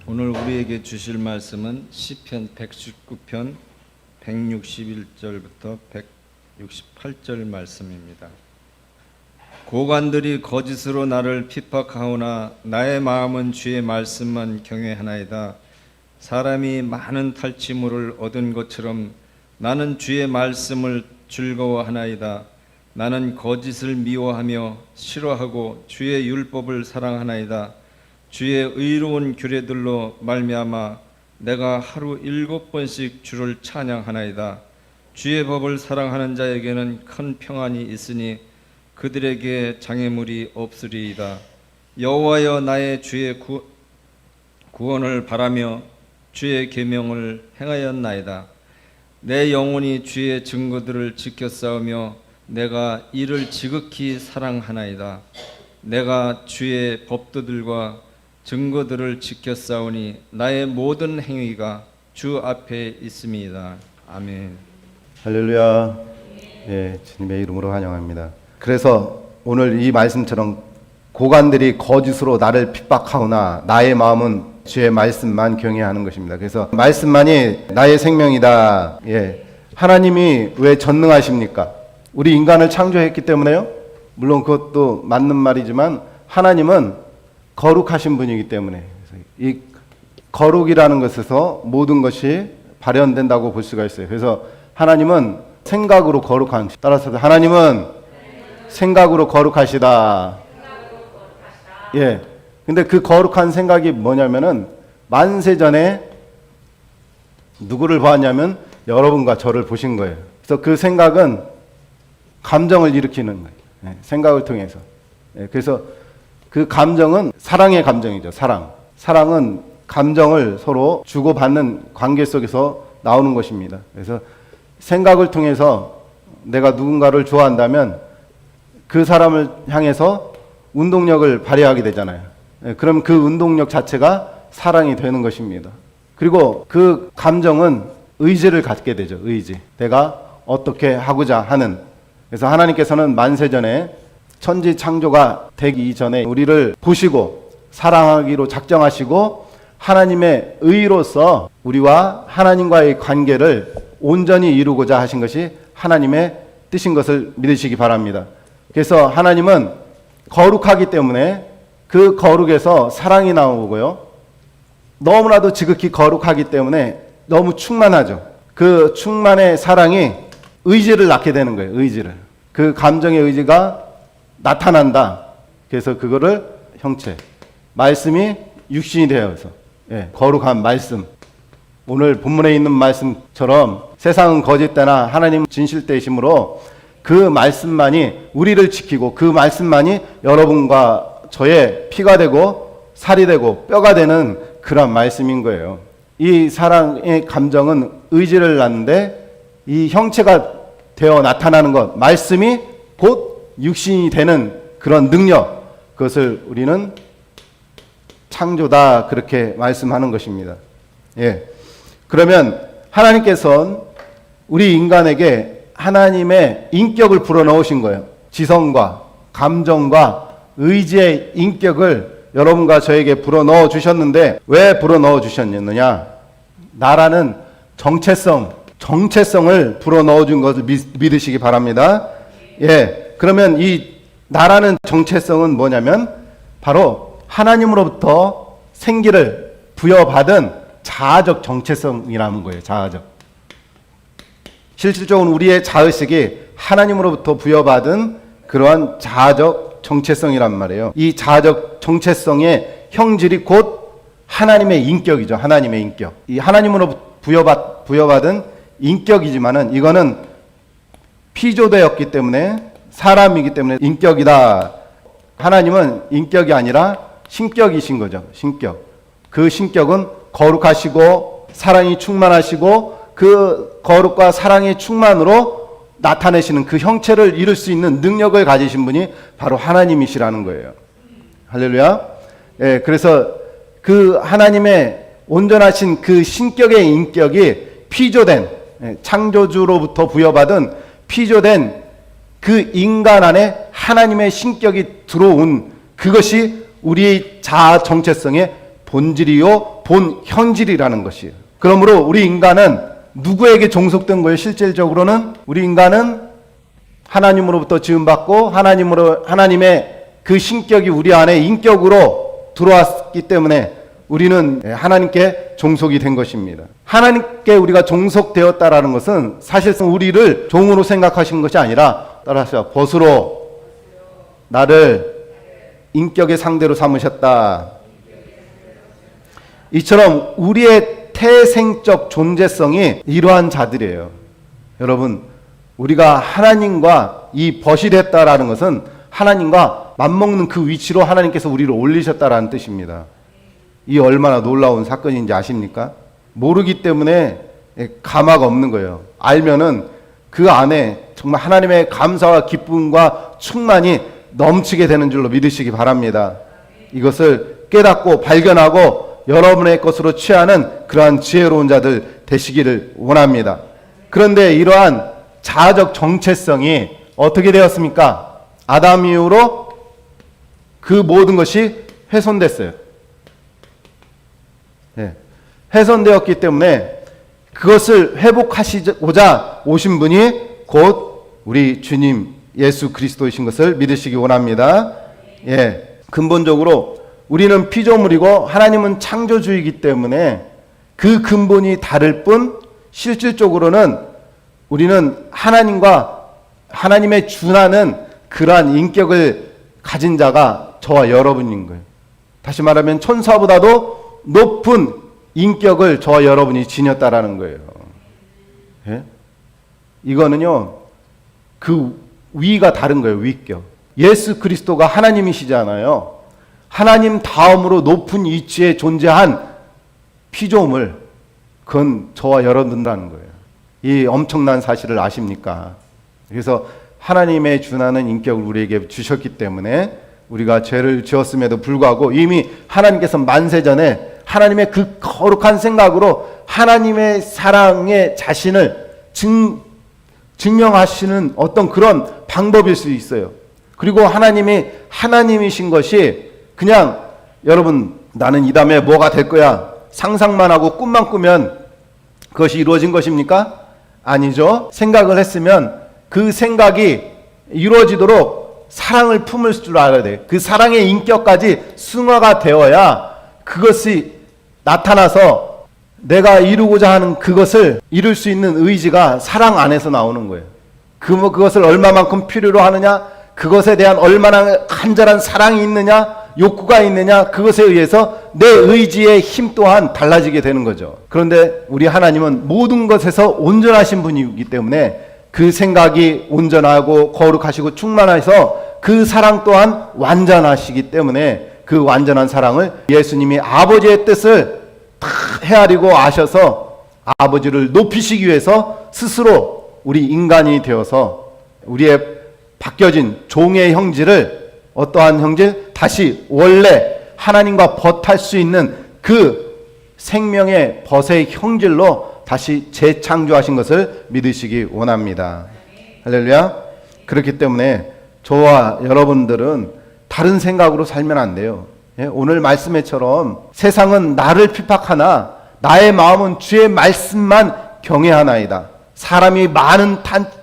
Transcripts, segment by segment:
오늘 우리에게 주실 말씀은 시편 119편 161절부터 168절 말씀입니다. 고관들이 거짓으로 나를 핍박하오나 나의 마음은 주의 말씀만 경외하나이다. 사람이 많은 탈취물을 얻은 것처럼 나는 주의 말씀을 즐거워하나이다. 나는 거짓을 미워하며 싫어하고 주의 율법을 사랑하나이다. 주의 의로운 규례들로 말미암아 내가 하루 7번씩 주를 찬양하나이다. 주의 법을 사랑하는 자에게는 큰 평안이 있으니 그들에게 장애물이 없으리이다. 여호와여, 나의 주의 구원을 바라며 주의 계명을 행하였나이다. 내 영혼이 주의 증거들을 지켜 싸우며 내가 이를 지극히 사랑하나이다. 내가 주의 법도들과 증거들을 지켜 싸우니 나의 모든 행위가 주 앞에 있음이다. 아멘. 할렐루야. 예, 주님의 이름으로 환영합니다. 그래서 오늘 이 말씀처럼 고관들이 거짓으로 나를 핍박하오나 나의 마음은 주의 말씀만 경외하는 것입니다. 그래서 말씀만이 나의 생명이다. 예, 하나님이 왜 전능하십니까? 우리 인간을 창조했기 때문에요. 물론 그것도 맞는 말이지만 하나님은 거룩하신 분이기 때문에 이 거룩이라는 것에서 모든 것이 발현된다고 볼 수가 있어요. 그래서 하나님은 생각으로 거룩한, 따라서 하나님은 생각으로 거룩하시다. 예. 근데 그 거룩한 생각이 뭐냐면은 만세전에 누구를 보았냐면 여러분과 저를 보신 거예요. 그래서 그 생각은 감정을 일으키는 거예요. 예, 생각을 통해서. 예, 그래서 그 감정은 사랑의 감정이죠. 사랑은 감정을 서로 주고받는 관계 속에서 나오는 것입니다. 그래서 생각을 통해서 내가 누군가를 좋아한다면 그 사람을 향해서 운동력을 발휘하게 되잖아요. 그럼 그 운동력 자체가 사랑이 되는 것입니다. 그리고 그 감정은 의지를 갖게 되죠. 의지. 내가 어떻게 하고자 하는. 그래서 하나님께서는 만세전에 천지 창조가 되기 이전에 우리를 보시고 사랑하기로 작정하시고 하나님의 의로서 우리와 하나님과의 관계를 온전히 이루고자 하신 것이 하나님의 뜻인 것을 믿으시기 바랍니다. 그래서 하나님은 거룩하기 때문에 그 거룩에서 사랑이 나오고요. 너무나도 지극히 거룩하기 때문에 너무 충만하죠. 그 충만의 사랑이 의지를 낳게 되는 거예요. 의지를. 그 감정의 의지가 나타난다. 그래서 그거를 형체, 말씀이 육신이 되어서 거룩한 말씀. 오늘 본문에 있는 말씀처럼 세상은 거짓되나 하나님은 진실되심으로 그 말씀만이 우리를 지키고 그 말씀만이 여러분과 저의 피가 되고 살이 되고 뼈가 되는 그런 말씀인 거예요. 이 사랑의 감정은 의지를 낳는데 이 형체가 되어 나타나는 것, 말씀이 곧 육신이 되는 그런 능력, 그것을 우리는 창조다 그렇게 말씀하는 것입니다. 예. 그러면 하나님께서는 우리 인간에게 하나님의 인격을 불어넣으신 거예요. 지성과 감정과 의지의 인격을 여러분과 저에게 불어넣어 주셨는데 왜 불어넣어 주셨느냐? 나라는 정체성을 불어넣어 준 것을 믿으시기 바랍니다. 예. 그러면 이 나라는 정체성은 뭐냐면 바로 하나님으로부터 생기를 부여받은 자아적 정체성이라는 거예요. 자아적. 실질적으로 우리의 자의식이 하나님으로부터 부여받은 그러한 자아적 정체성이란 말이에요. 이 자아적 정체성의 형질이 곧 하나님의 인격이죠. 하나님의 인격. 이 하나님으로 부여받은 인격이지만은 이거는 피조되었기 때문에 사람이기 때문에 인격이다. 하나님은 인격이 아니라 신격이신 거죠. 신격. 그 신격은 거룩하시고 사랑이 충만하시고 그 거룩과 사랑의 충만으로 나타내시는 그 형체를 이룰 수 있는 능력을 가지신 분이 바로 하나님이시라는 거예요. 할렐루야. 예, 그래서 그 하나님의 온전하신 그 신격의 인격이 피조된 창조주로부터 부여받은 피조된 그 인간 안에 하나님의 신격이 들어온 그것이 우리의 자아 정체성의 본질이요 본 형질이라는 것이에요. 그러므로 우리 인간은 누구에게 종속된 거예요? 실질적으로는 우리 인간은 하나님으로부터 지음받고 하나님의 그 신격이 우리 안에 인격으로 들어왔기 때문에 우리는 하나님께 종속이 된 것입니다. 하나님께 우리가 종속되었다라는 것은 사실상 우리를 종으로 생각하신 것이 아니라 따라서 벗으로 나를 인격의 상대로 삼으셨다. 이처럼 우리의 태생적 존재성이 이러한 자들이에요. 여러분, 우리가 하나님과 이 벗이 됐다라는 것은 하나님과 맞먹는 그 위치로 하나님께서 우리를 올리셨다라는 뜻입니다. 이 얼마나 놀라운 사건인지 아십니까? 모르기 때문에 감화가 없는 거예요. 알면은 그 안에 정말 하나님의 감사와 기쁨과 충만이 넘치게 되는 줄로 믿으시기 바랍니다. 이것을 깨닫고 발견하고 여러분의 것으로 취하는 그러한 지혜로운 자들 되시기를 원합니다. 그런데 이러한 자아적 정체성이 어떻게 되었습니까? 아담 이후로 그 모든 것이 훼손됐어요. 훼손되었기 때문에 그것을 회복하시고자 오신 분이 곧 우리 주님 예수 그리스도이신 것을 믿으시기 원합니다. 근본적으로 우리는 피조물이고 하나님은 창조주이기 때문에 그 근본이 다를 뿐 실질적으로는 우리는 하나님의 준하는 그러한 인격을 가진 자가 저와 여러분인 거예요. 다시 말하면 천사보다도 높은 인격을 저와 여러분이 지녔다라는 거예요. 이거는요, 그 위가 다른 거예요. 위격. 예수 그리스도가 하나님이시잖아요. 하나님 다음으로 높은 위치에 존재한 피조물, 그건 저와 여러분이라는 거예요. 이 엄청난 사실을 아십니까? 그래서 하나님의 준하는 인격을 우리에게 주셨기 때문에 우리가 죄를 지었음에도 불구하고 이미 하나님께서 만세전에 하나님의 그 거룩한 생각으로 하나님의 사랑의 자신을 증명하시는 어떤 그런 방법일 수 있어요. 그리고 하나님이 하나님이신 것이 그냥 여러분 나는 이 다음에 뭐가 될 거야 상상만 하고 꿈만 꾸면 그것이 이루어진 것입니까? 아니죠. 생각을 했으면 그 생각이 이루어지도록 사랑을 품을 줄 알아야 돼요. 그 사랑의 인격까지 승화가 되어야 그것이 나타나서 내가 이루고자 하는 그것을 이룰 수 있는 의지가 사랑 안에서 나오는 거예요. 그것을 얼마만큼 필요로 하느냐, 그것에 대한 얼마나 간절한 사랑이 있느냐, 욕구가 있느냐, 그것에 의해서 내 의지의 힘 또한 달라지게 되는 거죠. 그런데 우리 하나님은 모든 것에서 온전하신 분이기 때문에 그 생각이 온전하고 거룩하시고 충만해서 그 사랑 또한 완전하시기 때문에 그 완전한 사랑을 예수님이 아버지의 뜻을 다 헤아리고 아셔서 아버지를 높이시기 위해서 스스로 우리 인간이 되어서 우리의 바뀌어진 종의 형질을 어떠한 형질? 다시 원래 하나님과 벗할 수 있는 그 생명의 벗의 형질로 다시 재창조하신 것을 믿으시기 원합니다. 할렐루야. 그렇기 때문에 저와 여러분들은 다른 생각으로 살면 안 돼요. 오늘 말씀에처럼 세상은 나를 핍박하나 나의 마음은 주의 말씀만 경외하나이다. 사람이 많은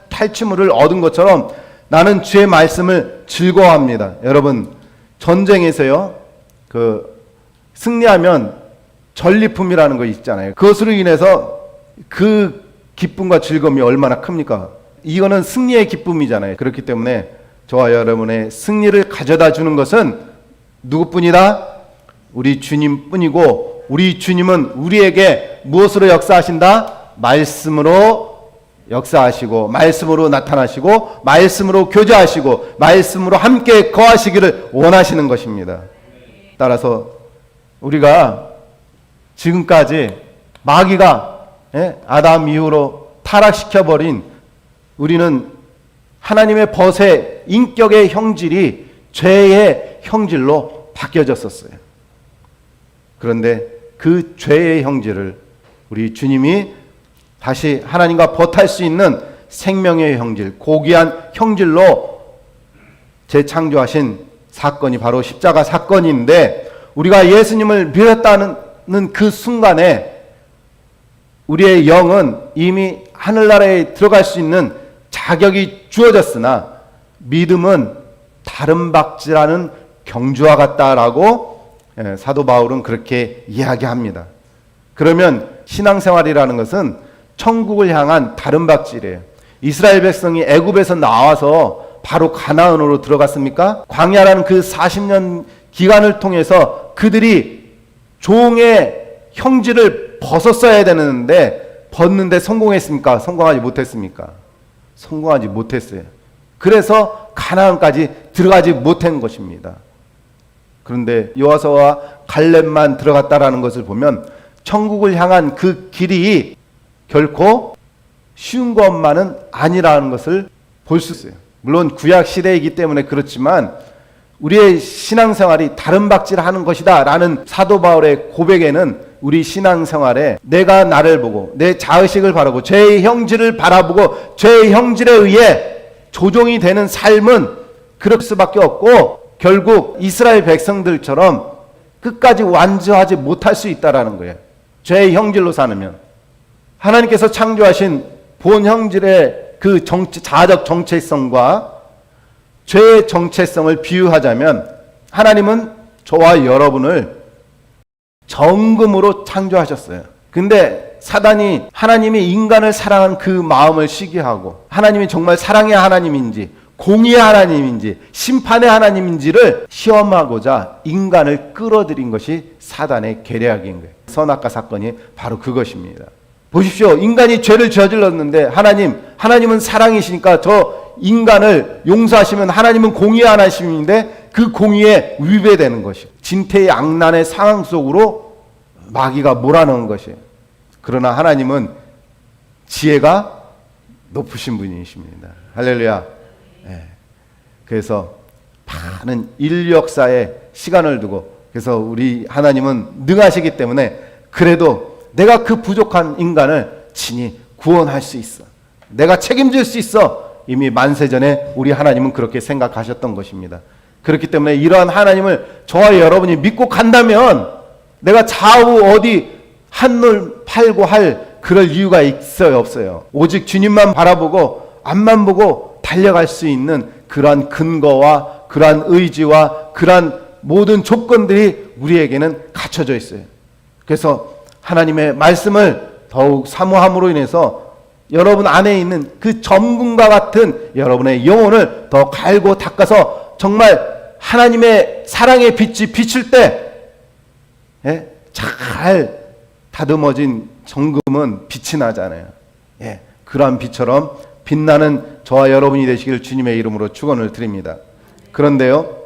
탈취물을 얻은 것처럼 나는 주의 말씀을 즐거워합니다. 여러분, 전쟁에서요, 승리하면 전리품이라는 거 있잖아요. 그것으로 인해서 그 기쁨과 즐거움이 얼마나 큽니까? 이거는 승리의 기쁨이잖아요. 그렇기 때문에 저와 여러분의 승리를 가져다 주는 것은 누구뿐이다? 우리 주님뿐이고, 우리 주님은 우리에게 무엇으로 역사하신다? 말씀으로 역사하시고, 말씀으로 나타나시고, 말씀으로 교제하시고, 말씀으로 함께 거하시기를 원하시는 것입니다. 따라서 우리가 지금까지 마귀가 아담 이후로 타락시켜버린 우리는 하나님의 벗의 인격의 형질이 죄의 형질로 바뀌어졌었어요. 그런데 그 죄의 형질을 우리 주님이 다시 하나님과 벗할 수 있는 생명의 형질, 고귀한 형질로 재창조하신 사건이 바로 십자가 사건인데, 우리가 예수님을 믿었다는 그 순간에 우리의 영은 이미 하늘나라에 들어갈 수 있는 자격이 주어졌으나 믿음은 다른 박지라는 경주와 같다라고 사도 바울은 그렇게 이야기합니다. 그러면 신앙생활이라는 것은 천국을 향한 다른 박질이에요. 이스라엘 백성이 애굽에서 나와서 바로 가나안으로 들어갔습니까? 광야라는 그 40년 기간을 통해서 그들이 종의 형질을 벗었어야 되는데 벗는데 성공했습니까? 성공하지 못했습니까? 성공하지 못했어요. 그래서 가나안까지 들어가지 못한 것입니다. 그런데 여호수아와 갈렙만 들어갔다라는 것을 보면 천국을 향한 그 길이 결코 쉬운 것만은 아니라는 것을 볼 수 있어요. 물론 구약 시대이기 때문에 그렇지만 우리의 신앙생활이 다른 박질하는 것이다 라는 사도 바울의 고백에는 우리 신앙생활에 내가 나를 보고 내 자의식을 바라보고 죄의 형질을 바라보고 죄의 형질에 의해 조종이 되는 삶은 그럴 수밖에 없고 결국 이스라엘 백성들처럼 끝까지 완주하지 못할 수 있다라는 거예요. 죄의 형질로 사느면 하나님께서 창조하신 본 형질의 그 자아적 정체성과 죄의 정체성을 비유하자면 하나님은 저와 여러분을 정금으로 창조하셨어요. 근데 사단이 하나님이 인간을 사랑한 그 마음을 시기하고 하나님이 정말 사랑의 하나님인지 공의의 하나님인지 심판의 하나님인지를 시험하고자 인간을 끌어들인 것이 사단의 계략인 거예요. 선악과 사건이 바로 그것입니다. 보십시오. 인간이 죄를 저질렀는데 하나님은 사랑이시니까 저 인간을 용서하시면 하나님은 공의의 하나님인데 그 공의에 위배되는 것이에요. 진퇴양난의 상황 속으로 마귀가 몰아넣은 것이에요. 그러나 하나님은 지혜가 높으신 분이십니다. 할렐루야. 네. 그래서 많은 인류 역사에 시간을 두고 그래서 우리 하나님은 능하시기 때문에 그래도 내가 그 부족한 인간을 친히 구원할 수 있어. 내가 책임질 수 있어. 이미 만세전에 우리 하나님은 그렇게 생각하셨던 것입니다. 그렇기 때문에 이러한 하나님을 저와 여러분이 믿고 간다면 내가 좌우 어디 한눈 팔고 할 그럴 이유가 있어요, 없어요? 오직 주님만 바라보고 앞만 보고 달려갈 수 있는 그러한 근거와 그러한 의지와 그러한 모든 조건들이 우리에게는 갖춰져 있어요. 그래서 하나님의 말씀을 더욱 사모함으로 인해서 여러분 안에 있는 그 점금과 같은 여러분의 영혼을 더 갈고 닦아서 정말 하나님의 사랑의 빛이 비칠 때 잘 다듬어진 정금은 빛이 나잖아요. 그러한 빛처럼 빛나는 저와 여러분이 되시길 주님의 이름으로 축원을 드립니다. 그런데요,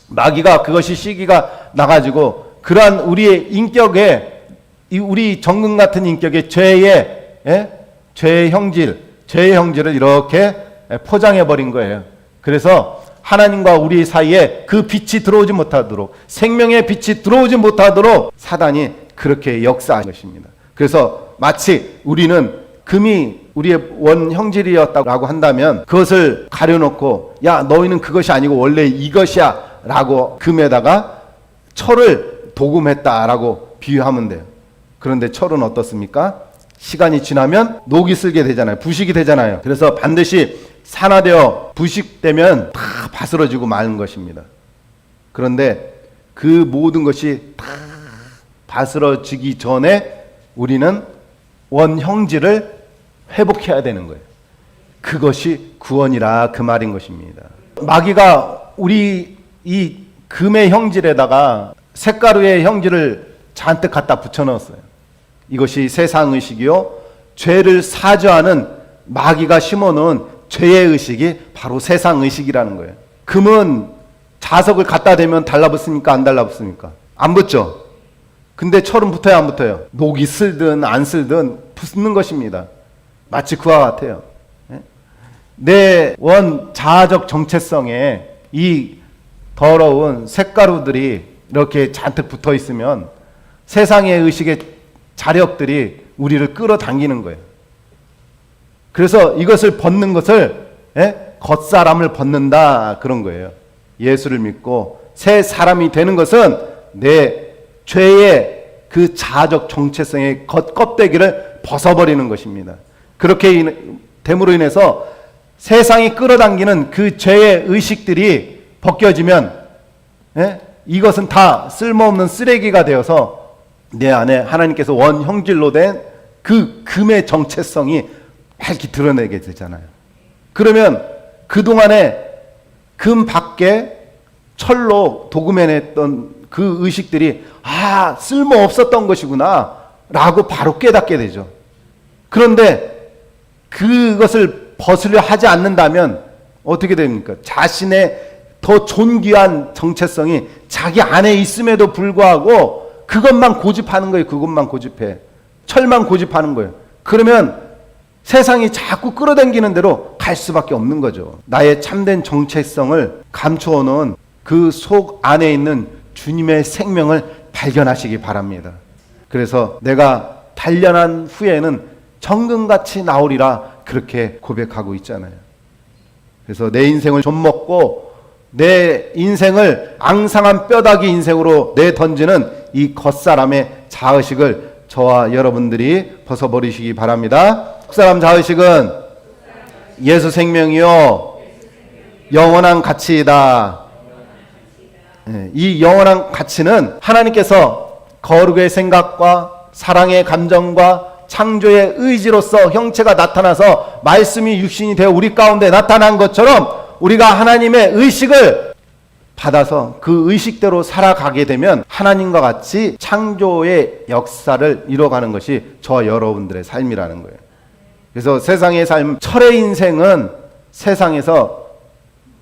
마귀가 그것이 시기가 나가지고 그러한 우리의 인격에 우리 정금 같은 인격의 죄의 형질을 이렇게 포장해 버린 거예요. 그래서 하나님과 우리 사이에 그 빛이 들어오지 못하도록 생명의 빛이 들어오지 못하도록 사단이 그렇게 역사한 것입니다. 그래서 마치 우리는 금이 우리의 원 형질이었다고 한다면 그것을 가려놓고 야 너희는 그것이 아니고 원래 이것이야 라고 금에다가 철을 도금했다라고 비유하면 돼요. 그런데 철은 어떻습니까? 시간이 지나면 녹이 슬게 되잖아요. 부식이 되잖아요. 그래서 반드시 산화되어 부식되면 다 바스러지고 마는 것입니다. 그런데 그 모든 것이 다 바스러지기 전에 우리는 원형질을 회복해야 되는 거예요. 그것이 구원이라 그 말인 것입니다. 마귀가 우리 이 금의 형질에다가 색가루의 형질을 잔뜩 갖다 붙여 넣었어요. 이것이 세상의식이요 죄를 사죄하는 마귀가 심어놓은 죄의 의식이 바로 세상의식이라는 거예요. 금은 자석을 갖다 대면 달라붙습니까? 안 달라붙습니까? 안 붙죠. 근데 철은 붙어요, 안 붙어요? 녹이 슬든 안 슬든 붙는 것입니다. 마치 그와 같아요. 내 원 자아적 정체성에 이 더러운 색가루들이 이렇게 잔뜩 붙어 있으면 세상의 의식의 자력들이 우리를 끌어당기는 거예요. 그래서 이것을 벗는 것을 겉사람을 벗는다 그런 거예요. 예수를 믿고 새 사람이 되는 것은 내 죄의 그 자아적 정체성의 겉껍데기를 벗어버리는 것입니다. 그렇게 됨으로 인해서 세상이 끌어당기는 그 죄의 의식들이 벗겨지면 이것은 다 쓸모없는 쓰레기가 되어서 내 안에 하나님께서 원형질로 된 그 금의 정체성이 밝히 드러내게 되잖아요. 그러면 그동안에 금 밖에 철로 도금해냈던 그 의식들이 쓸모없었던 것이구나 라고 바로 깨닫게 되죠. 그런데 그것을 벗으려 하지 않는다면 어떻게 됩니까? 자신의 더 존귀한 정체성이 자기 안에 있음에도 불구하고 그것만 고집하는 거예요. 그것만 고집해. 철만 고집하는 거예요. 그러면 세상이 자꾸 끌어당기는 대로 갈 수밖에 없는 거죠. 나의 참된 정체성을 감추어 놓은 그 속 안에 있는 주님의 생명을 발견하시기 바랍니다. 그래서 내가 단련한 후에는 정금같이 나오리라 그렇게 고백하고 있잖아요. 그래서 내 인생을 좀 먹고 내 인생을 앙상한 뼈다귀 인생으로 내던지는 이 겉사람의 자의식을 저와 여러분들이 벗어버리시기 바랍니다. 겉사람 자의식은 예수 생명이요 영원한 가치이다. 이 영원한 가치는 하나님께서 거룩의 생각과 사랑의 감정과 창조의 의지로서 형체가 나타나서 말씀이 육신이 되어 우리 가운데 나타난 것처럼 우리가 하나님의 의식을 받아서 그 의식대로 살아가게 되면 하나님과 같이 창조의 역사를 이뤄가는 것이 저와 여러분들의 삶이라는 거예요. 그래서 세상의 삶, 철의 인생은 세상에서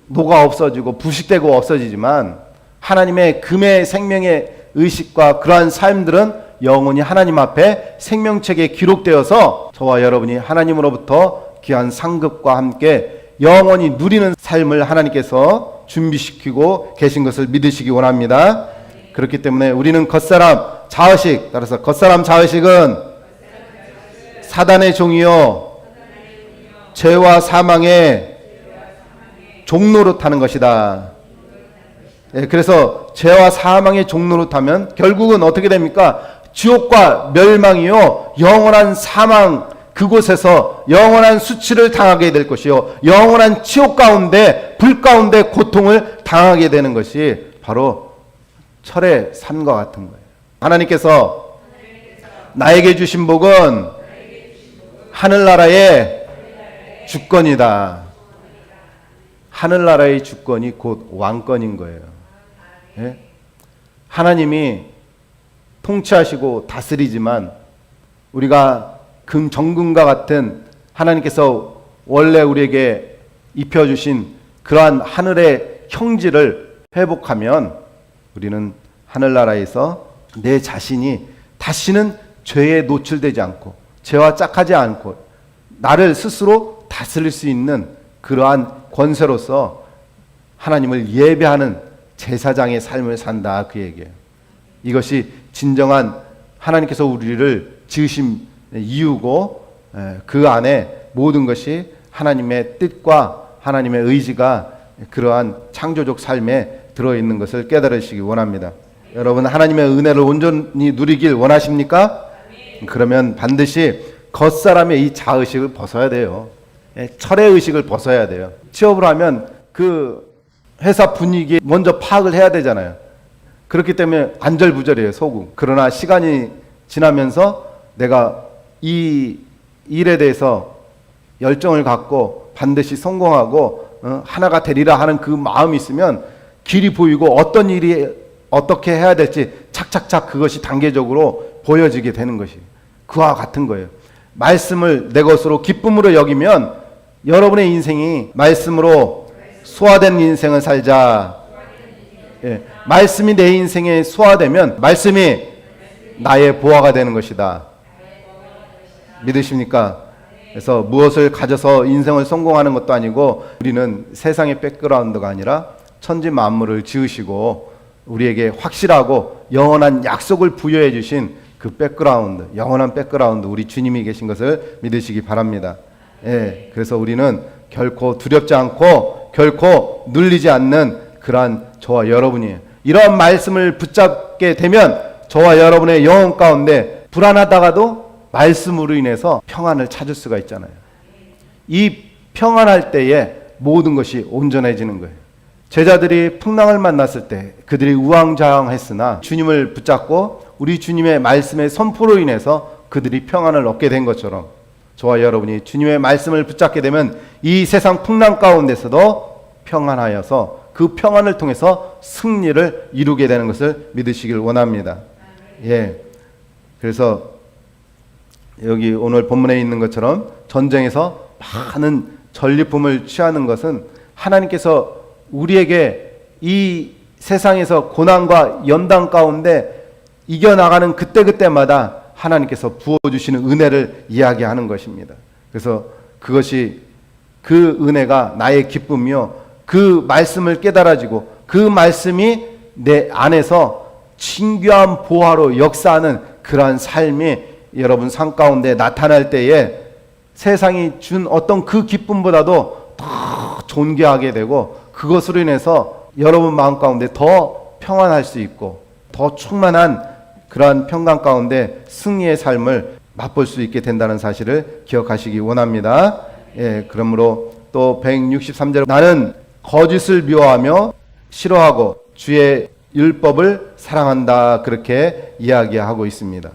녹아 없어지고 부식되고 없어지지만 하나님의 금의 생명의 의식과 그러한 삶들은 영원히 하나님 앞에 생명책에 기록되어서 저와 여러분이 하나님으로부터 귀한 상급과 함께 영원히 누리는 삶을 하나님께서 준비시키고 계신 것을 믿으시기 원합니다. 그렇기 때문에 우리는 겉사람 자의식, 따라서 겉사람 자의식은 사단의 종이요 죄와 사망의 종로로 타는 것이다. 그래서 죄와 사망의 종로로 타면 결국은 어떻게 됩니까? 지옥과 멸망이요 영원한 사망, 그곳에서 영원한 수치를 당하게 될 것이요 영원한 지옥 가운데 불 가운데 고통을 당하게 되는 것이 바로 철의 삶과 같은 거예요. 하나님께서 나에게 주신 복은 하늘나라의 주권이다. 하늘나라의 주권이 곧 왕권인 거예요. 하나님이 통치하시고 다스리지만 우리가 정금과 같은 하나님께서 원래 우리에게 입혀주신 그러한 하늘의 형질을 회복하면 우리는 하늘나라에서 내 자신이 다시는 죄에 노출되지 않고 죄와 짝하지 않고 나를 스스로 다스릴 수 있는 그러한 권세로서 하나님을 예배하는 제사장의 삶을 산다 그 얘기예요. 이것이 진정한 하나님께서 우리를 지으신 이유고 그 안에 모든 것이 하나님의 뜻과 하나님의 의지가 그러한 창조적 삶에 들어있는 것을 깨달으시기 원합니다. 여러분 하나님의 은혜를 온전히 누리길 원하십니까? 그러면 반드시 겉사람의 이 자의식을 벗어야 돼요. 철의 의식을 벗어야 돼요. 취업을 하면 그 회사 분위기에 먼저 파악을 해야 되잖아요. 그렇기 때문에 안절부절이에요, 속은. 그러나 시간이 지나면서 내가 이 일에 대해서 열정을 갖고 반드시 성공하고 하나가 되리라 하는 그 마음이 있으면 길이 보이고 어떤 일이 어떻게 해야 될지 착착착 그것이 단계적으로 보여지게 되는 것이 그와 같은 거예요. 말씀을 내 것으로 기쁨으로 여기면 여러분의 인생이 말씀으로 소화된 인생을 살자. 말씀이 내 인생에 소화되면 말씀이 나의 보화가 되는 것이다. 믿으십니까? 그래서 무엇을 가져서 인생을 성공하는 것도 아니고 우리는 세상의 백그라운드가 아니라 천지 만물을 지으시고 우리에게 확실하고 영원한 약속을 부여해 주신 그 백그라운드, 영원한 백그라운드 우리 주님이 계신 것을 믿으시기 바랍니다. 그래서 우리는 결코 두렵지 않고 결코 눌리지 않는 그러한 저와 여러분이 이러한 말씀을 붙잡게 되면 저와 여러분의 영혼 가운데 불안하다가도 말씀으로 인해서 평안을 찾을 수가 있잖아요. 이 평안할 때에 모든 것이 온전해지는 거예요. 제자들이 풍랑을 만났을 때 그들이 우왕좌왕했으나 주님을 붙잡고 우리 주님의 말씀의 선포로 인해서 그들이 평안을 얻게 된 것처럼 저와 여러분이 주님의 말씀을 붙잡게 되면 이 세상 풍랑 가운데서도 평안하여서 그 평안을 통해서 승리를 이루게 되는 것을 믿으시길 원합니다. 예. 그래서 여기 오늘 본문에 있는 것처럼 전쟁에서 많은 전리품을 취하는 것은 하나님께서 우리에게 이 세상에서 고난과 연단 가운데 이겨나가는 그때그때마다 하나님께서 부어주시는 은혜를 이야기하는 것입니다. 그래서 그것이 그 은혜가 나의 기쁨이요 그 말씀을 깨달아지고 그 말씀이 내 안에서 진귀한 보화로 역사하는 그러한 삶이 여러분 삶 가운데 나타날 때에 세상이 준 어떤 그 기쁨보다도 더 존귀하게 되고 그것으로 인해서 여러분 마음 가운데 더 평안할 수 있고 더 충만한 그러한 평강 가운데 승리의 삶을 맛볼 수 있게 된다는 사실을 기억하시기 원합니다. 예, 그러므로 또 163절 나는 거짓을 미워하며 싫어하고 주의 율법을 사랑한다 그렇게 이야기하고 있습니다.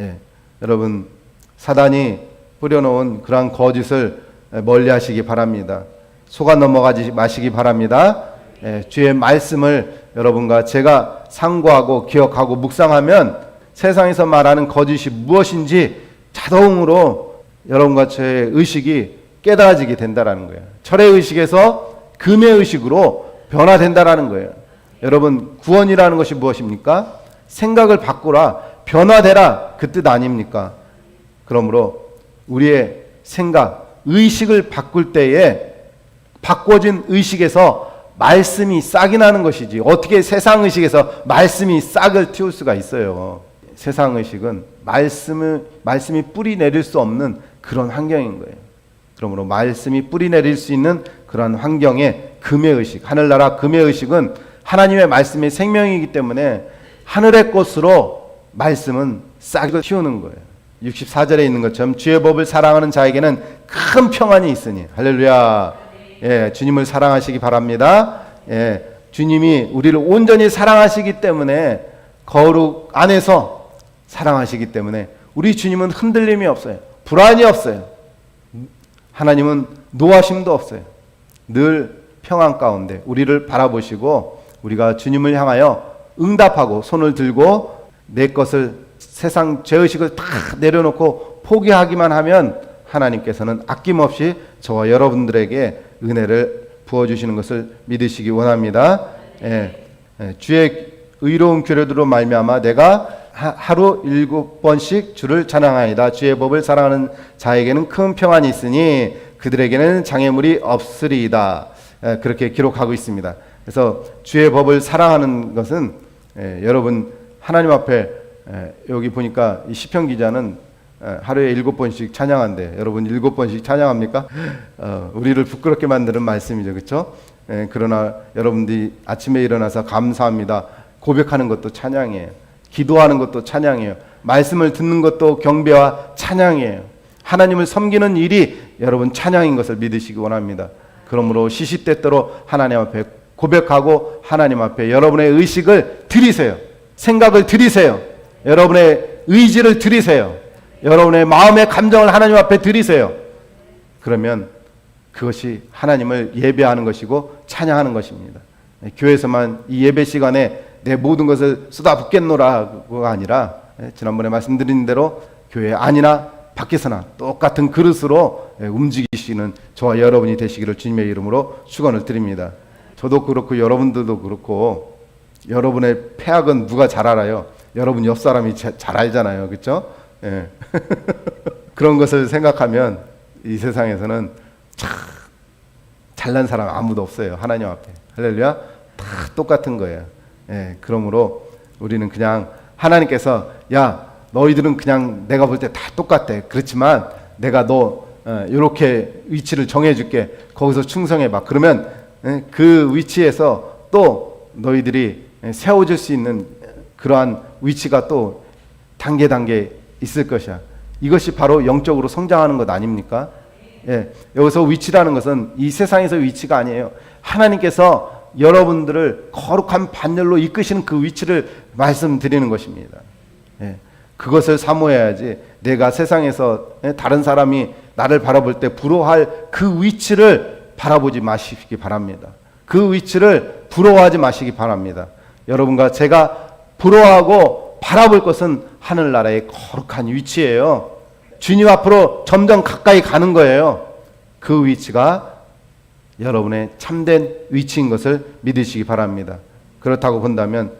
예, 여러분 사단이 뿌려놓은 그러한 거짓을 멀리하시기 바랍니다. 속아 넘어가지 마시기 바랍니다. 예, 주의 말씀을 여러분과 제가 상고하고 기억하고 묵상하면 세상에서 말하는 거짓이 무엇인지 자동으로 여러분과 저의 의식이 깨달아지게 된다라는 거예요. 철의 의식에서 금의 의식으로 변화된다라는 거예요. 여러분 구원이라는 것이 무엇입니까? 생각을 바꾸라, 변화되라 그 뜻 아닙니까? 그러므로 우리의 생각, 의식을 바꿀 때에 바꿔진 의식에서 말씀이 싹이 나는 것이지 어떻게 세상 의식에서 말씀이 싹을 틔울 수가 있어요. 세상 의식은 말씀이 뿌리 내릴 수 없는 그런 환경인 거예요. 그러므로 말씀이 뿌리 내릴 수 있는 그런 환경에 금의 의식, 하늘나라 금의 의식은 하나님의 말씀이 생명이기 때문에 하늘의 꽃으로 말씀은 싹을 틔우는 거예요. 64절에 있는 것처럼 주의 법을 사랑하는 자에게는 큰 평안이 있으니 할렐루야. 예, 주님을 사랑하시기 바랍니다. 예, 주님이 우리를 온전히 사랑하시기 때문에 거룩 안에서 사랑하시기 때문에 우리 주님은 흔들림이 없어요. 불안이 없어요. 하나님은 노하심도 없어요. 늘 평안 가운데 우리를 바라보시고 우리가 주님을 향하여 응답하고 손을 들고 내 것을 세상 죄의식을 다 내려놓고 포기하기만 하면 하나님께서는 아낌없이 저와 여러분들에게 은혜를 부어주시는 것을 믿으시기 원합니다. 주의 의로운 규례대로 말미암아 내가 하루 7번씩 주를 찬양하이다. 주의 법을 사랑하는 자에게는 큰 평안이 있으니 그들에게는 장애물이 없으리이다. 그렇게 기록하고 있습니다. 그래서 주의 법을 사랑하는 것은 여러분 하나님 앞에 여기 보니까 이 시편 기자는 하루에 7번씩 찬양한대. 여러분 7번씩 찬양합니까? 우리를 부끄럽게 만드는 말씀이죠. 그렇죠? 그러나 여러분들이 아침에 일어나서 감사합니다. 고백하는 것도 찬양이에요. 기도하는 것도 찬양이에요. 말씀을 듣는 것도 경배와 찬양이에요. 하나님을 섬기는 일이 여러분 찬양인 것을 믿으시기 원합니다. 그러므로 시시때때로 하나님 앞에 고백하고 하나님 앞에 여러분의 의식을 드리세요. 생각을 드리세요. 여러분의 의지를 드리세요. 여러분의 마음의 감정을 하나님 앞에 드리세요. 그러면 그것이 하나님을 예배하는 것이고 찬양하는 것입니다. 교회에서만 이 예배 시간에 내 모든 것을 쏟아붓겠노라가 아니라 지난번에 말씀드린 대로 교회 안이나 밖에서나 똑같은 그릇으로 움직이시는 저와 여러분이 되시기를 주님의 이름으로 축원을 드립니다. 저도 그렇고 여러분들도 그렇고 여러분의 패악은 누가 잘 알아요? 여러분 옆 사람이 잘 알잖아요. 그렇죠? 예. 그런 것을 생각하면 이 세상에서는 참 잘난 사람 아무도 없어요. 하나님 앞에. 할렐루야. 다 똑같은 거예요. 예. 그러므로 우리는 그냥 하나님께서 야 너희들은 그냥 내가 볼 때 다 똑같대. 그렇지만 내가 너 이렇게 위치를 정해줄게. 거기서 충성해봐. 그러면 그 위치에서 또 너희들이 세워질 수 있는 그러한 위치가 또 단계 있을 것이야. 이것이 바로 영적으로 성장하는 것 아닙니까? 예, 여기서 위치라는 것은 이 세상에서 위치가 아니에요. 하나님께서 여러분들을 거룩한 반열로 이끄시는 그 위치를 말씀드리는 것입니다. 예, 그것을 사모해야지 내가 세상에서 다른 사람이 나를 바라볼 때 부러워할 그 위치를 바라보지 마시기 바랍니다. 그 위치를 부러워하지 마시기 바랍니다. 여러분과 제가 부러워하고 바라볼 것은 하늘나라의 거룩한 위치예요. 주님 앞으로 점점 가까이 가는 거예요. 그 위치가 여러분의 참된 위치인 것을 믿으시기 바랍니다. 그렇다고 본다면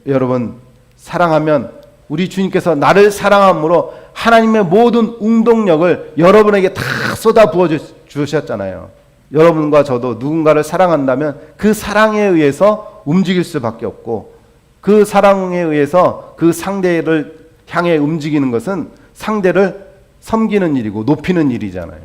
여러분 사랑하면 우리 주님께서 나를 사랑함으로 하나님의 모든 운동력을 여러분에게 다 쏟아 부어 주셨잖아요. 여러분과 저도 누군가를 사랑한다면 그 사랑에 의해서 움직일 수밖에 없고 그 사랑에 의해서 그 상대를 향해 움직이는 것은 상대를 섬기는 일이고 높이는 일이잖아요.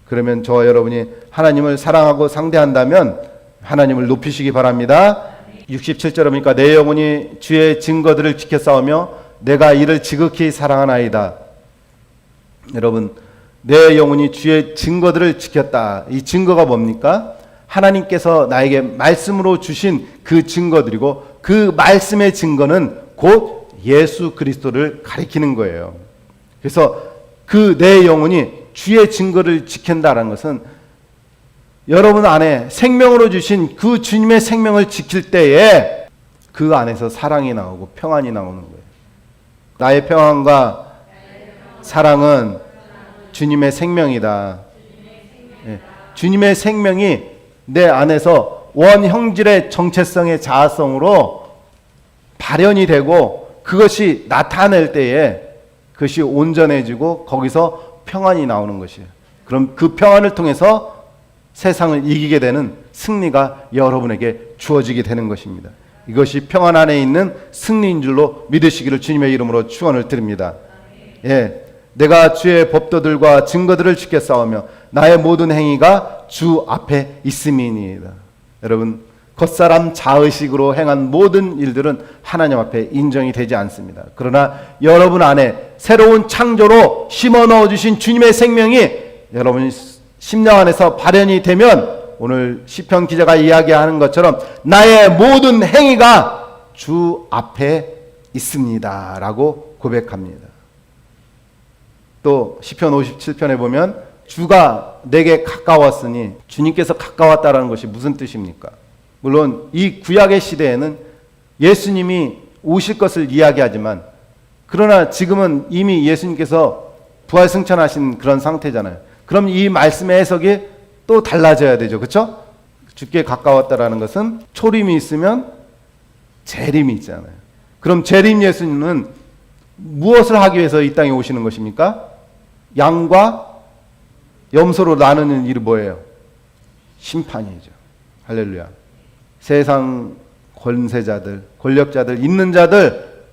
그러면 저와 여러분이 하나님을 사랑하고 상대한다면 하나님을 높이시기 바랍니다. 67절에 보니까 내 영혼이 주의 증거들을 지켜 싸우며 내가 이를 지극히 사랑하나이다. 여러분 내 영혼이 주의 증거들을 지켰다. 이 증거가 뭡니까? 하나님께서 나에게 말씀으로 주신 그 증거들이고 그 말씀의 증거는 곧 예수 그리스도를 가리키는 거예요. 그래서 그 내 영혼이 주의 증거를 지킨다는 것은 여러분 안에 생명으로 주신 그 주님의 생명을 지킬 때에 그 안에서 사랑이 나오고 평안이 나오는 거예요. 나의 평안과 사랑은 주님의 생명이다. 주님의 생명이 내 안에서 원형질의 정체성의 자아성으로 발현이 되고 그것이 나타낼 때에 그것이 온전해지고 거기서 평안이 나오는 것이에요. 그럼 그 평안을 통해서 세상을 이기게 되는 승리가 여러분에게 주어지게 되는 것입니다. 이것이 평안 안에 있는 승리인 줄로 믿으시기를 주님의 이름으로 축원을 드립니다. 예, 내가 주의 법도들과 증거들을 지켜 싸우며 나의 모든 행위가 주 앞에 있음이니이다. 여러분 겉사람 자의식으로 행한 모든 일들은 하나님 앞에 인정이 되지 않습니다. 그러나 여러분 안에 새로운 창조로 심어 넣어주신 주님의 생명이 여러분 심령 안에서 발현이 되면 오늘 시편 기자가 이야기하는 것처럼 나의 모든 행위가 주 앞에 있습니다 라고 고백합니다. 또 시편 57편에 보면 주가 내게 가까웠으니 주님께서 가까웠다라는 것이 무슨 뜻입니까? 물론 이 구약의 시대에는 예수님이 오실 것을 이야기하지만 그러나 지금은 이미 예수님께서 부활승천하신 그런 상태잖아요. 그럼 이 말씀의 해석이 또 달라져야 되죠. 그렇죠? 주께 가까웠다라는 것은 초림이 있으면 재림이 있잖아요. 그럼 재림 예수님은 무엇을 하기 위해서 이 땅에 오시는 것입니까? 양과 염소로 나누는 일이 뭐예요? 심판이죠. 할렐루야. 세상 권세자들, 권력자들, 있는 자들,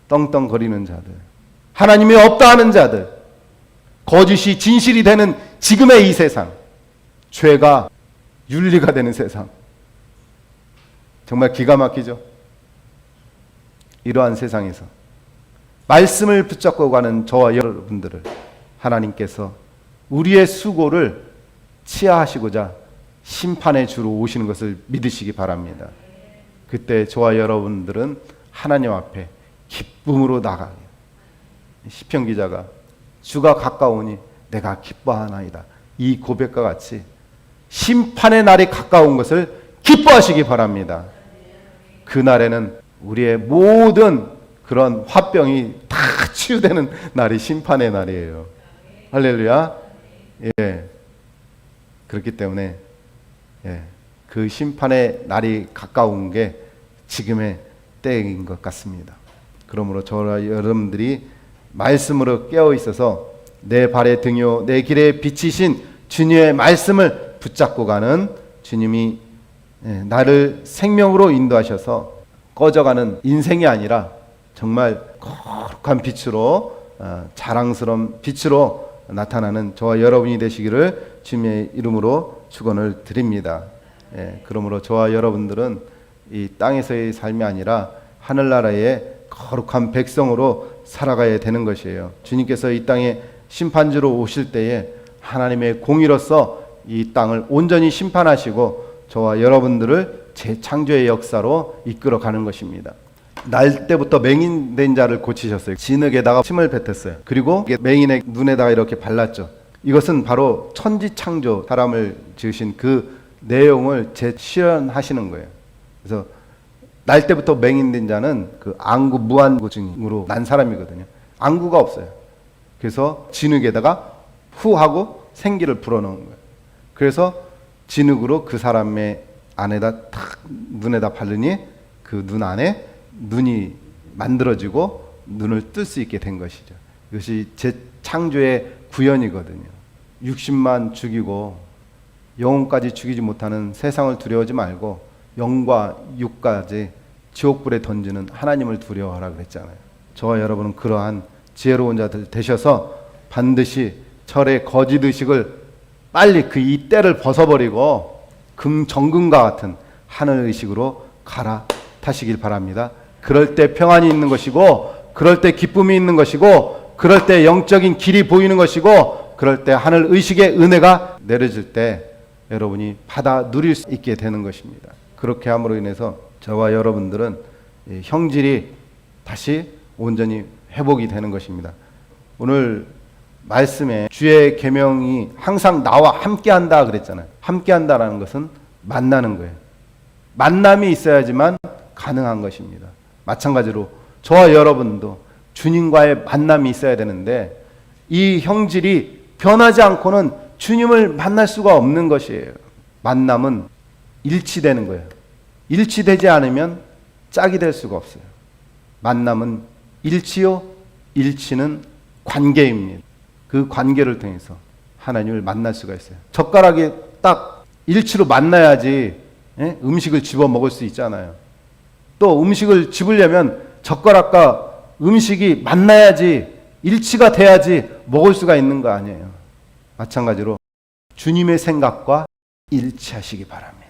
떵떵거리는 자들, 하나님이 없다 하는 자들, 거짓이 진실이 되는 지금의 이 세상, 죄가 윤리가 되는 세상, 정말 기가 막히죠. 이러한 세상에서 말씀을 붙잡고 가는 저와 여러분들을 하나님께서 우리의 수고를 치하하시고자 심판의 주로 오시는 것을 믿으시기 바랍니다. 그때 저와 여러분들은 하나님 앞에 기쁨으로 나가게. 시편 기자가 주가 가까우니 내가 기뻐하나이다. 이 고백과 같이 심판의 날이 가까운 것을 기뻐하시기 바랍니다. 그날에는 우리의 모든 그런 화병이 다 치유되는 날이 심판의 날이에요. 할렐루야. 예. 그렇기 때문에 그 심판의 날이 가까운 게 지금의 때인 것 같습니다. 그러므로 저와 여러분들이 말씀으로 깨어 있어서 내 발의 등이요 내 길에 비치신 주님의 말씀을 붙잡고 가는 주님이 나를 생명으로 인도하셔서 꺼져가는 인생이 아니라 정말 거룩한 빛으로 자랑스러운 빛으로 나타나는 저와 여러분이 되시기를 주님의 이름으로 축원을 드립니다. 그러므로 저와 여러분들은 이 땅에서의 삶이 아니라 하늘나라의 거룩한 백성으로 살아가야 되는 것이에요. 주님께서 이 땅에 심판주로 오실 때에 하나님의 공의로서 이 땅을 온전히 심판하시고 저와 여러분들을 재창조의 역사로 이끌어가는 것입니다. 날 때부터 맹인된 자를 고치셨어요. 진흙에다가 침을 뱉었어요. 그리고 맹인의 눈에다가 이렇게 발랐죠. 이것은 바로 천지창조, 사람을 지으신 그 내용을 재실현하시는 거예요. 그래서 날 때부터 맹인된 자는 그 안구 무안구증으로 난 사람이거든요. 안구가 없어요. 그래서 진흙에다가 후 하고 생기를 불어넣은 거예요. 그래서 진흙으로 그 사람의 안에다 탁 눈에다 바르니 그 눈 안에 눈이 만들어지고 눈을 뜰 수 있게 된 것이죠. 이것이 재창조의 구현이거든요. 60만 죽이고 영혼까지 죽이지 못하는 세상을 두려워하지 말고 영과 육까지 지옥불에 던지는 하나님을 두려워하라 그랬잖아요. 저와 여러분은 그러한 지혜로운 자들 되셔서 반드시 철의 거짓 의식을 빨리 그 이때를 벗어버리고 정금과 같은 하늘 의식으로 갈아타시길 바랍니다. 그럴 때 평안이 있는 것이고, 그럴 때 기쁨이 있는 것이고, 그럴 때 영적인 길이 보이는 것이고, 그럴 때 하늘 의식의 은혜가 내려질 때 여러분이 받아 누릴 수 있게 되는 것입니다. 그렇게 함으로 인해서 저와 여러분들은 형질이 다시 온전히 회복이 되는 것입니다. 오늘 말씀에 주의 계명이 항상 나와 함께한다 그랬잖아요. 함께한다라는 것은 만나는 거예요. 만남이 있어야지만 가능한 것입니다. 마찬가지로 저와 여러분도 주님과의 만남이 있어야 되는데 이 형질이 변하지 않고는 주님을 만날 수가 없는 것이에요. 만남은 일치되는 거예요. 일치되지 않으면 짝이 될 수가 없어요. 만남은 일치요, 일치는 관계입니다. 그 관계를 통해서 하나님을 만날 수가 있어요. 젓가락이 딱 일치로 만나야지 음식을 집어 먹을 수 있잖아요. 또 음식을 집으려면 젓가락과 음식이 만나야지, 일치가 돼야지 먹을 수가 있는 거 아니에요. 마찬가지로 주님의 생각과 일치하시기 바랍니다.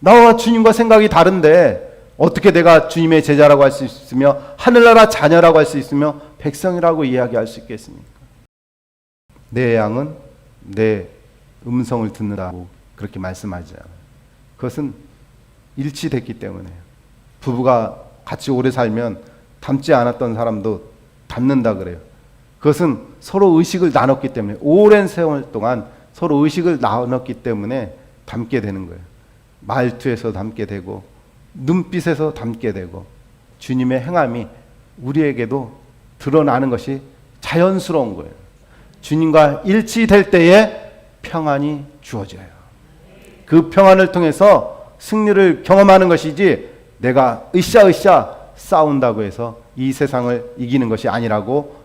나와 주님과 생각이 다른데 어떻게 내가 주님의 제자라고 할 수 있으며 하늘나라 자녀라고 할 수 있으며 백성이라고 이야기할 수 있겠습니까? 내 양은 내 음성을 듣는다고 그렇게 말씀하지 않아요. 그것은 일치됐기 때문에요. 부부가 같이 오래 살면 닮지 않았던 사람도 닮는다 그래요. 그것은 서로 의식을 나눴기 때문에, 오랜 세월 동안 서로 의식을 나눴기 때문에 닮게 되는 거예요. 말투에서 닮게 되고 눈빛에서 닮게 되고 주님의 행함이 우리에게도 드러나는 것이 자연스러운 거예요. 주님과 일치될 때에 평안이 주어져요. 그 평안을 통해서 승리를 경험하는 것이지 내가 으쌰으쌰 싸운다고 해서 이 세상을 이기는 것이 아니라고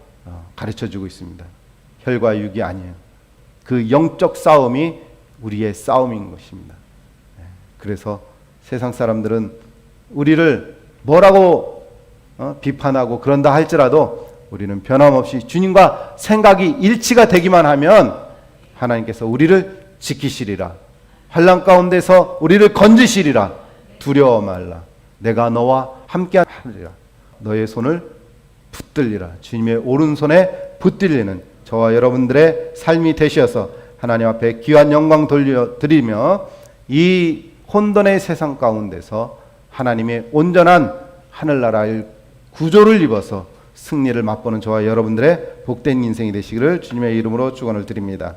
가르쳐주고 있습니다. 혈과 육이 아니에요. 그 영적 싸움이 우리의 싸움인 것입니다. 그래서 세상 사람들은 우리를 뭐라고 비판하고 그런다 할지라도 우리는 변함없이 주님과 생각이 일치가 되기만 하면 하나님께서 우리를 지키시리라. 환난 가운데서 우리를 건지시리라. 두려워 말라. 내가 너와 함께하리라. 너의 손을 붙들리라. 주님의 오른손에 붙들리는 저와 여러분들의 삶이 되셔서 하나님 앞에 귀한 영광 돌려드리며 이 혼돈의 세상 가운데서 하나님의 온전한 하늘나라의 구조를 입어서 승리를 맛보는 저와 여러분들의 복된 인생이 되시기를 주님의 이름으로 축원을 드립니다.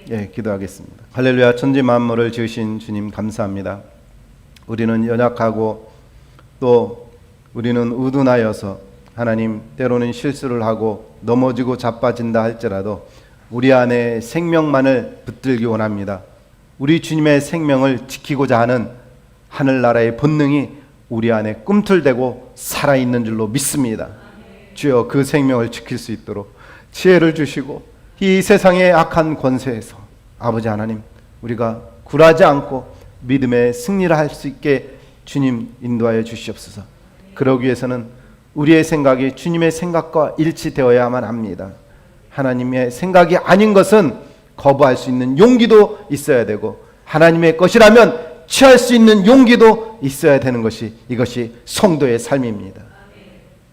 예, 기도하겠습니다. 할렐루야. 천지 만물을 지으신 주님 감사합니다. 우리는 연약하고 또 우리는 우둔하여서 하나님 때로는 실수를 하고 넘어지고 자빠진다 할지라도 우리 안에 생명만을 붙들기 원합니다. 우리 주님의 생명을 지키고자 하는 하늘나라의 본능이 우리 안에 꿈틀대고 살아있는 줄로 믿습니다. 주여 그 생명을 지킬 수 있도록 지혜를 주시고 이 세상의 악한 권세에서 아버지 하나님 우리가 굴하지 않고 믿음의 승리를 할 수 있게 주님 인도하여 주시옵소서. 그러기 위해서는 우리의 생각이 주님의 생각과 일치되어야만 합니다. 하나님의 생각이 아닌 것은 거부할 수 있는 용기도 있어야 되고 하나님의 것이라면 취할 수 있는 용기도 있어야 되는 것이 이것이 성도의 삶입니다.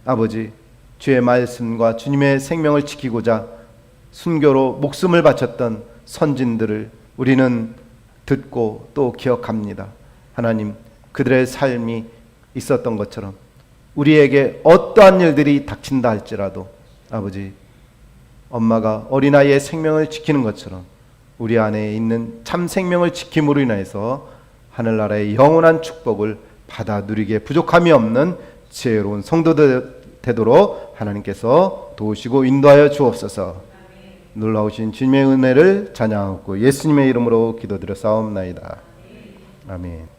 아버지, 주의 말씀과 주님의 생명을 지키고자 순교로 목숨을 바쳤던 선진들을 우리는 듣고 또 기억합니다. 하나님, 그들의 삶이 있었던 것처럼 우리에게 어떠한 일들이 닥친다 할지라도 아버지, 엄마가 어린아이의 생명을 지키는 것처럼 우리 안에 있는 참 생명을 지킴으로 인해서 하늘나라의 영원한 축복을 받아 누리기에 부족함이 없는 지혜로운 성도들 되도록 하나님께서 도우시고 인도하여 주옵소서. 놀라우신 주님의 은혜를 찬양하고 예수님의 이름으로 기도드려 싸움나이다. 아멘.